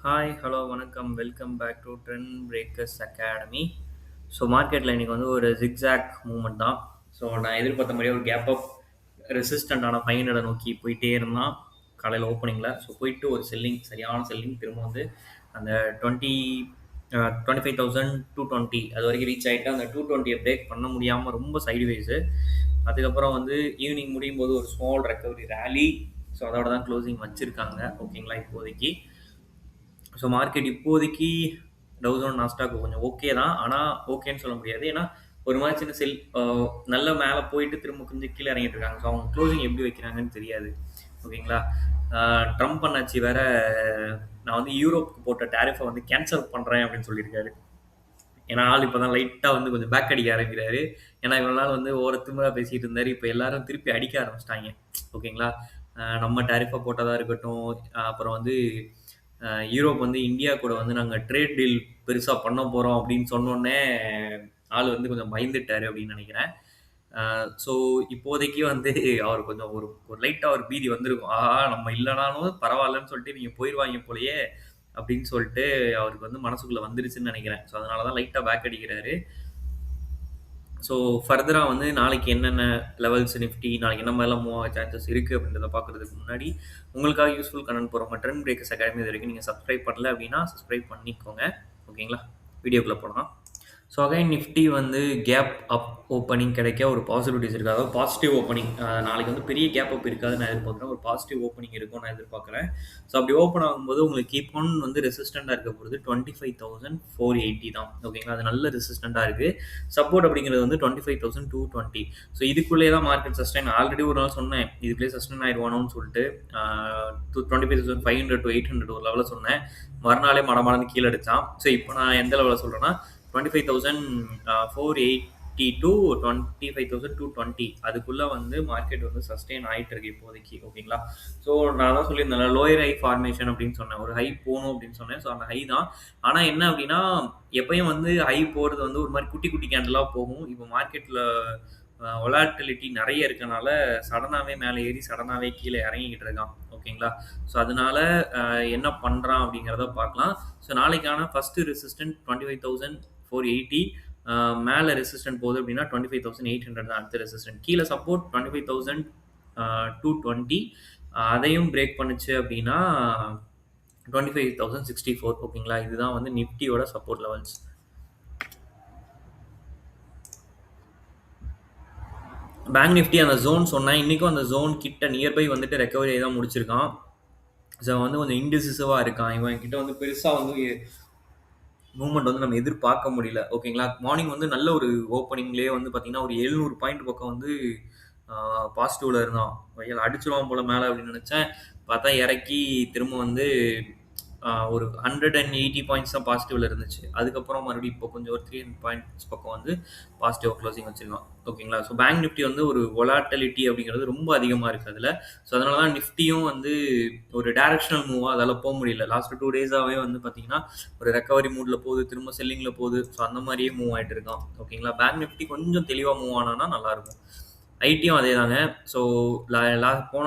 Hi, hello, வணக்கம். Welcome back to trend breakers academy. So மார்க்கெட்டில் இன்றைக்கி வந்து ஒரு ஜிக்ஸாக் மூவ்மெண்ட் தான். ஸோ நான் எதிர்பார்த்த மாதிரியே ஒரு கேப் அப் ரெசிஸ்டண்ட்டான 500 நோக்கி போயிட்டே இருந்தான் காலையில் ஓப்பனிங்கில். ஸோ போயிட்டு ஒரு செல்லிங், சரியான செல்லிங். திரும்ப வந்து அந்த 25,220 அது வரைக்கும் ரீச் ஆகிட்டு அந்த 220 பிரேக் பண்ண முடியாமல் ரொம்ப சைடுவேஸு. அதுக்கப்புறம் வந்து ஈவினிங் முடியும் போது ஒரு ஸ்மால் ரெக்கவரி ரேலி. ஸோ அதோட தான் க்ளோசிங் வச்சுருக்காங்க. ஓகேங்களா, இப்போதைக்கு. ஸோ மார்க்கெட் இப்போதைக்கு டவுசோன் நாஸ்டாக் கொஞ்சம் ஓகே தான். ஆனால் ஓகேன்னு சொல்ல முடியாது. ஏன்னா ஒரு மாதிரி சின்ன நல்ல மேலே போயிட்டு திரும்ப கொஞ்சம் கீழே இறங்கிட்டு இருக்காங்க. ஸோ அவங்க க்ளோசிங் எப்படி வைக்கிறாங்கன்னு தெரியாது. ஓகேங்களா. ட்ரம்ப் பண்ணாச்சு வேற, நான் வந்து யூரோப்புக்கு போட்ட டேரிஃபை வந்து கேன்சல் பண்ணுறேன் அப்படின்னு சொல்லியிருக்காரு. ஏன்னா ஆள் இப்போ தான் லைட்டாக வந்து கொஞ்சம் பேக் அடிக்க ஆரம்பிக்கிறாரு. ஏன்னா இவ்வளோ நாள் வந்து திமிரா பேசிகிட்டு இருந்தார். இப்போ எல்லாரும் திருப்பி அடிக்க ஆரம்பிச்சிட்டாங்க. ஓகேங்களா. நம்ம டேரிஃபை போட்டதாக இருக்கட்டும், அப்புறம் வந்து யூரோப் வந்து இந்தியா கூட வந்து நாங்கள் ட்ரேட் டீல் பெருசாக பண்ண போகிறோம் அப்படின்னு சொன்னோடனே ஆள் வந்து கொஞ்சம் பயந்துட்டார் அப்படின்னு நினைக்கிறேன். ஸோ இப்போதைக்கு வந்து அவர் கொஞ்சம் ஒரு ஒரு லைட்டாக ஒரு பீதி வந்திருக்கும். ஆஹா, நம்ம இல்லைனாலும் பரவாயில்லன்னு சொல்லிட்டு நீங்கள் போயிடுவாங்க போலயே அப்படின்னு சொல்லிட்டு அவருக்கு வந்து மனசுக்குள்ளே வந்துருச்சுன்னு நினைக்கிறேன். ஸோ அதனால தான் லைட்டாக பேக் அடிக்கிறாரு. ஸோ ஃபர்தராக வந்து நாளைக்கு என்னென்ன லெவல்ஸ் நிஃப்டி, நாளைக்கு என்ன மாதிரிலாம் மூவ் ஆக சான்சஸ் இருக்குது அப்படின்றத பார்க்குறதுக்கு முன்னாடி உங்களுக்காக யூஸ்ஃபுல் கண்டென்ட் போகிற ட்ரெண்ட் பிரேக்கர்ஸ் அகாடமி இது வரைக்கும் நீங்கள் சப்ஸ்கிரைப் பண்ணல அப்படின்னா சப்ஸ்கிரைப் பண்ணிக்கோங்க. ஓகேங்களா, வீடியோக்குள்ளே போகலாம். ஸோ அகைன் நிஃப்டி வந்து கேப் அப் ஓப்பனிங் கிடைக்க ஒரு பாசிபிலிட்டிஸ் இருக்குது. அதாவது பாசிட்டிவ் ஓப்பனிங். நாளைக்கு வந்து பெரிய கேப் அப் இருக்காது நான் எதிர்பார்க்குறேன். ஒரு பாசிட்டிவ் ஓப்பனிங் இருக்கும் நான் எதிர்பார்க்குறேன். ஸோ அப்படி ஓப்பன் ஆகும்போது உங்களுக்கு கீப் ஆன் வந்து ரெசிஸ்டண்ட்டாக இருக்க போகிறது 25,480 தான். ஓகேங்களா, அது நல்ல ரெசிஸ்டண்ட்டாக இருக்குது. சப்போர்ட் அப்படிங்கிறது வந்து 25,220. ஸோ இதுக்குள்ளேயே தான் மார்க்கெட் சஸ்டைன். ஆல்ரெடி ஒரு நாள் சொன்னேன் இதுக்குள்ளேயே சஸ்டைன் ஆயிடுவானோன்னு சொல்லிட்டு 25,500 to 800 ஒரு லெவலில் சொன்னேன். மறுநாளே மடமாடன்னு கீழே அடித்தான். ஸோ இப்போ நான் எந்த லெவலில் சொல்கிறேன்னா 25,480 to 25,220 அதுக்குள்ளே வந்து மார்க்கெட் வந்து சஸ்டெயின் ஆகிட்டு இருக்கு இப்போதைக்கு. ஓகேங்களா. ஸோ நான் தான் சொல்லியிருந்தேன் லோயர் ஹை ஃபார்மேஷன் அப்படின்னு சொன்னேன். ஒரு ஹை போகணும் அப்படின்னு சொன்னேன். ஸோ அந்த ஹை தான். ஆனால் என்ன அப்படின்னா எப்பயும் வந்து ஹை போகிறது வந்து ஒரு மாதிரி குட்டி குட்டி கேண்டலாக போகும். இப்போ மார்க்கெட்டில் வொலாட்டிலிட்டி நிறைய இருக்கனால சடனாகவே மேலே ஏறி சடனாகவே கீழே இறங்கிக்கிட்டு இருக்கான். ஓகேங்களா. ஸோ அதனால என்ன பண்ணுறான் அப்படிங்கிறத பார்க்கலாம். ஸோ நாளைக்கான ஃபஸ்ட்டு ரெசிஸ்டன்ட் 25,480. மேலே ரெசிஸ்டன்ட் போகுது அப்படின்னா 25,800 தான் அடுத்த ரெசிஸ்டன்ட். கீழே சப்போர்ட் 25,220. அதையும் பிரேக் பண்ணுச்சு அப்படின்னா 25,064. ஓகேங்களா. இதுதான் வந்து நிஃப்டியோட சப்போர்ட் லெவல்ஸ். பேங்க் நிஃப்டி அந்த ஜோன் சொன்னேன். இன்றைக்கும் அந்த ஜோன் கிட்ட நியர்பை வந்துட்டு ரெக்கவரி தான் முடிச்சிருக்கான். ஸோ வந்து கொஞ்சம் இன்டிசிசிவாக இருக்கான். இவன் கிட்ட வந்து பெருசாக வந்து மூவ்மெண்ட் வந்து நம்ம எதிர்பார்க்க முடியல. ஓகேங்களா. மார்னிங் வந்து நல்ல ஒரு ஓப்பனிங்லேயே வந்து பார்த்தீங்கன்னா ஒரு 700 பாயிண்ட் பக்கம் வந்து பாசிட்டிவில் இருந்தான். வயல் அடிச்சிருவான் போல் மேலே அப்படின்னு நினச்சேன். பார்த்தா இறக்கி திரும்ப வந்து ஒரு 180 பாயிண்ட்ஸ் தான் பாசிட்டிவில் இருந்துச்சு. அதுக்கப்புறம் மறுபடியும் இப்போ கொஞ்சம் ஒரு 300 பாயிண்ட்ஸ் பக்கம் வந்து பாசிட்டிவ் க்ளோசிங் வச்சுருக்கான். ஓகேங்களா. ஸோ பேங்க் நிஃப்டி வந்து ஒரு வொலாட்டிலிட்டி அப்படிங்கிறது ரொம்ப அதிகமாக இருக்குது அதில். ஸோ அதனால தான் நிஃப்டியும் வந்து ஒரு டைரக்ஷனல் மூவாக அதால் போக முடியல. லாஸ்ட் 2 டேஸாகவே வந்து பார்த்தீங்கன்னா ஒரு ரெக்கவரி மூடில் போகுது, திரும்ப செல்லிங்கில் போகுது. ஸோ அந்த மாதிரியே மூவ் ஆகிட்டு இருக்கான். ஓகேங்களா. பேங்க் நிஃப்டி கொஞ்சம் தெளிவாக மூவ் ஆனான்னா நல்லாயிருக்கும். ஐடியும் அதே தாங்க. ஸோ போன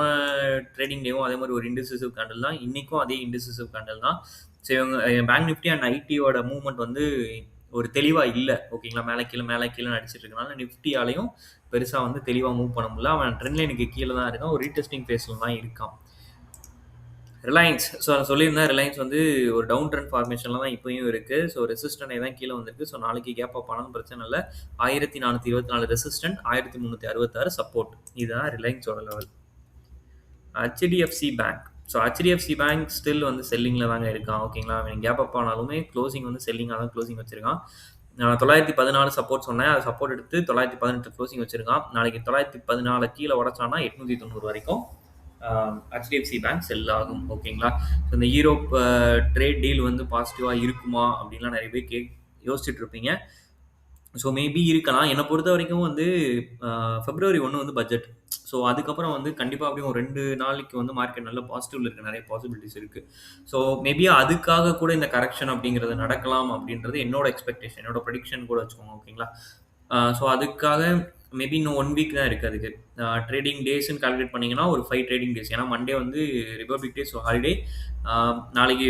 ட்ரேடிங் டேவும் அதே மாதிரி ஒரு இண்டிசிசிவ் கேண்டில் தான். இன்றைக்கும் அதே இண்டிசிசிவ் கேண்டில் தான். ஸோ இவங்க பேங்க் நிஃப்டி அண்ட் ஐடியோட மூவ்மெண்ட் வந்து ஒரு தெளிவாக இல்லை. ஓகேங்களா. மேலே கீழே அடிச்சிட்டு இருக்கனால நிஃப்டியாலையும் பெருசாக வந்து தெளிவாக மூவ் பண்ண முடியல. அவன் ட்ரெண்ட் லைனுக்கு கீழே தான் இருக்கான். ஒரு ரீடெஸ்டிங் ஃபேஸில் தான் இருக்கான். ரிலையன்ஸ். ஸோ நான் சொல்லியிருந்தேன் ரிலையன்ஸ் வந்து ஒரு டவுன் ட்ரெண்ட் ஃபார்மேஷனில் தான் இப்போயும் இருக்குது. ஸோ ரெசிஸ்டன்ட் தான் கீழே வந்திருக்கு. ஸோ நாளைக்கு கேப் அப் ஆனாலும் பிரச்சனை இல்லை. 1424 ரெசிஸ்டன்ட், 1366 சப்போர்ட். இதுதான் ரிலையன்ஸோட level. HDFC bank. So HDFC bank still வந்து செல்லிங்கில் தாங்க இருக்கான். ஓகேங்களா. அவன் கேப் அப் ஆனாலுமே க்ளோசிங் வந்து செல்லிங்காக தான் க்ளோசிங் வச்சிருக்கான். 914 சப்போர்ட் சொன்னேன். அது சப்போர்ட் எடுத்து 918 க்ளோசிங் வச்சிருக்கான். நாளைக்கு 914 கீழே உடச்சானா 890 வரைக்கும் ஹெச்டிஎஃப்சி பேங்க் செல் ஆகும். ஓகேங்களா. ஸோ இந்த யூரோப் ட்ரேட் டீல் வந்து பாசிட்டிவாக இருக்குமா அப்படின்லாம் நிறைய பேர் யோசிச்சுட்டு இருப்பீங்க. ஸோ மேபி இருக்கலாம். என்னை பொறுத்த வரைக்கும் வந்து February 1 வந்து பட்ஜெட். ஸோ அதுக்கப்புறம் வந்து கண்டிப்பாக அப்படியும் ஒரு 2 நாளைக்கு வந்து மார்க்கெட் நல்ல பாசிட்டிவ்ல இருக்குது. நிறைய பாசிபிலிட்டிஸ் இருக்குது. ஸோ மேபி அதுக்காக கூட இந்த கரெக்ஷன் அப்படிங்கிறது நடக்கலாம் அப்படின்றது என்னோட எக்ஸ்பெக்டேஷன், என்னோட ப்ரெடிக்ஷன் கூட வச்சுக்கோங்க. ஓகேங்களா. ஸோ அதுக்காக மேபி இன்னும் 1 வீக் தான் இருக்குது அதுக்கு. ட்ரேடிங் டேஸ்ன்னு கால்குலேட் பண்ணிங்கன்னா ஒரு 5 ட்ரேடிங் டேஸ். ஏன்னா மண்டே வந்து ரிபப்ளிக் டே. So holiday. நாளைக்கு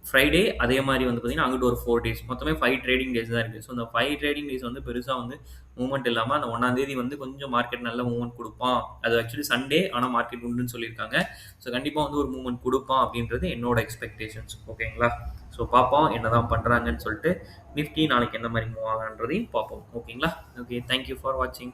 ஃப்ரைடே அதே மாரி வந்து பார்த்தீங்கன்னா, அங்கிட்டு ஒரு 4 டேஸ். மொத்தமே 5 ட்ரேடிங் டேஸ் தான் இருக்கு. ஸோ, அந்த 5 ட்ரேடிங் டேஸ் வந்து பெருசா வந்து மூவ்மெண்ட் இல்லாம, அந்த 1ஆம் தேதி வந்து கொஞ்சம் மார்க்கெட் நல்ல மூவ்மெண்ட் குடுப்பான். அது ஆக்சுவலி சண்டே ஆனா மார்க்கெட் உண்டுன்னு சொல்லியிருக்காங்க. ஸோ, கண்டிப்பா வந்து ஒரு மூவ்மெண்ட் குடுப்பான் அப்படின்றது என்னோட எக்ஸ்பெக்டேஷன்ஸ். ஓகேங்களா? ஸோ, பார்ப்போம் என்னதான் பண்றாங்கன்னு சொல்லிட்டு. நிஃப்டி நாளைக்கு எந்த மாரி மூவ் ஆகுன்றதையும் பார்ப்போம். ஓகேங்களா? ஓகே. தேங்க் யூ ஃபார் வாட்சிங்.